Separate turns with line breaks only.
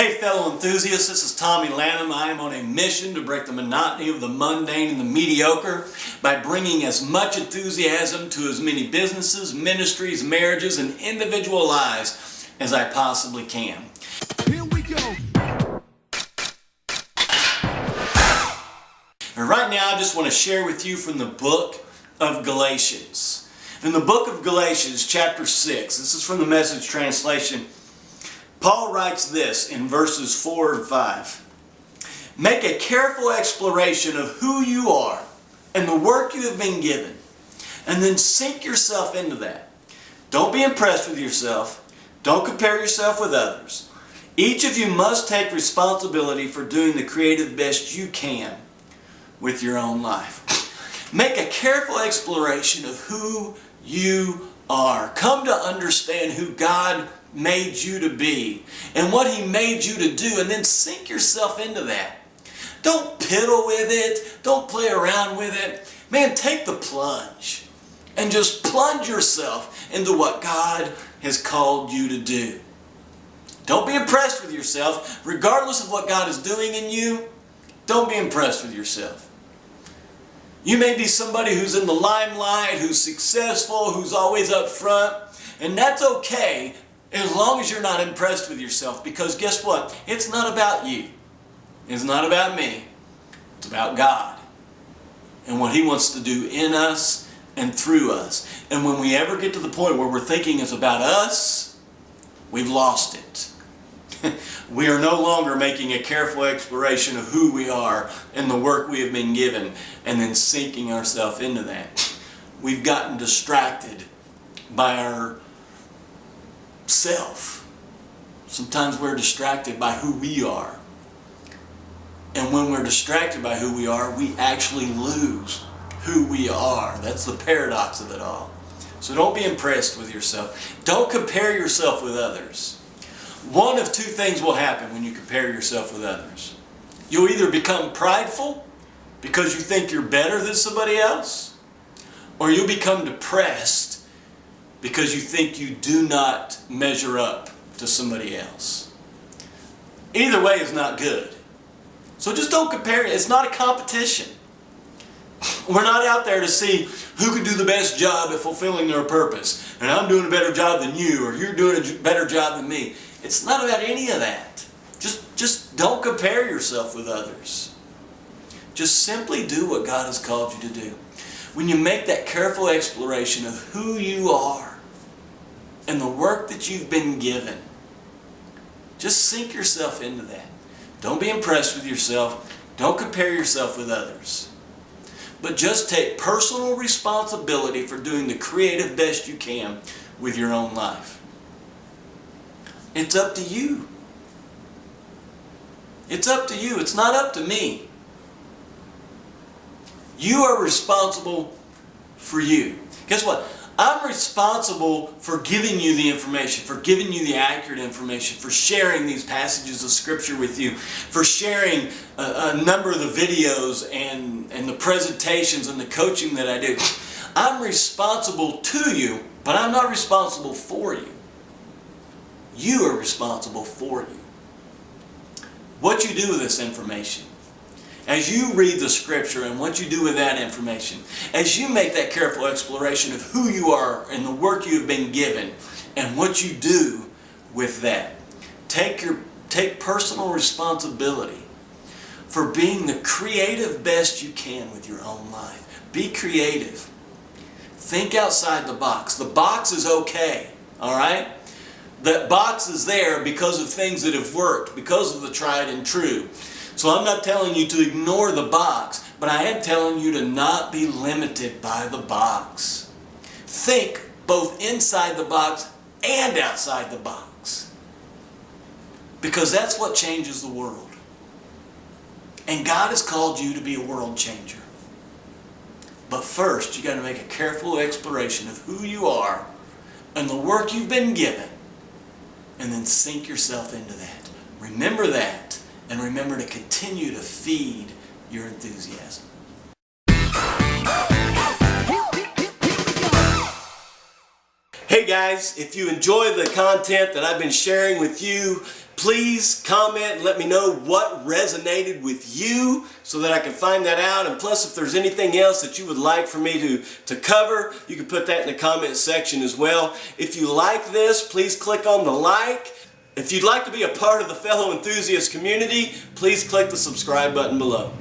Hey fellow enthusiasts, this is TommyLanham. I am on a mission to break the monotony of the mundane and the mediocre by bringing as much enthusiasm to as many businesses, ministries, marriages, and individual lives as I possibly can.
Here we go.
And right now I just want to share with you from the book of Galatians. In the book of Galatians, chapter 6, this is from the Message translation, Paul writes this in verses 4 and 5. Make a careful exploration of who you are and the work you have been given, and then sink yourself into that. Don't be impressed with yourself. Don't compare yourself with others. Each of you must take responsibility for doing the creative best you can with your own life. Make a careful exploration of who you are. Come to understand who God made you to be and what He made you to do, and then sink yourself into that. Don't piddle with it. Don't play around with it. Man, take the plunge and just plunge yourself into what God has called you to do. Don't be impressed with yourself. Regardless of what God is doing in you, don't be impressed with yourself. You may be somebody who's in the limelight, who's successful, who's always up front, and that's okay as long as you're not impressed with yourself, because guess what? It's not about you. It's not about me. It's about God and what He wants to do in us and through us. And when we ever get to the point where we're thinking it's about us, we've lost it. We are no longer making a careful exploration of who we are and the work we have been given and then sinking ourselves into that. We've gotten distracted by our self. Sometimes we're distracted by who we are. And when we're distracted by who we are, we actually lose who we are. That's the paradox of it all. So don't be impressed with yourself. Don't compare yourself with others. One of two things will happen when you compare yourself with others. You'll either become prideful because you think you're better than somebody else, or you'll become depressed because you think you do not measure up to somebody else. Either way is not good. So just don't compare it. It's not a competition. We're not out there to see who can do the best job at fulfilling their purpose. And I'm doing a better job than you, or you're doing a better job than me. It's not about any of that. Just don't compare yourself with others. Just simply do what God has called you to do. When you make that careful exploration of who you are and the work that you've been given, just sink yourself into that. Don't be impressed with yourself. Don't compare yourself with others. But just take personal responsibility for doing the creative best you can with your own life. It's up to you. It's up to you. It's not up to me. You are responsible for you. Guess what? I'm responsible for giving you the information, for giving you the accurate information, for sharing these passages of Scripture with you, for sharing a number of the videos and the presentations and the coaching that I do. I'm responsible to you, but I'm not responsible for you. You are responsible for you. What you do with this information, as you read the Scripture and what you do with that information, as you make that careful exploration of who you are and the work you have been given and what you do with that, take personal responsibility for being the creative best you can with your own life. Be creative. Think outside the box. The box is okay, all right? That box is there because of things that have worked, because of the tried and true. So I'm not telling you to ignore the box, but I am telling you to not be limited by the box. Think both inside the box and outside the box. Because that's what changes the world. And God has called you to be a world changer. But first, you got to make a careful exploration of who you are and the work you've been given, and then sink yourself into that. Remember that. And remember to continue to feed your enthusiasm. Hey guys, if you enjoy the content that I've been sharing with you, please comment and let me know what resonated with you so that I can find that out. And plus, if there's anything else that you would like for me to cover, you can put that in the comment section as well. If you like this, please click on the like. If you'd like to be a part of the fellow enthusiast community, please click the subscribe button below.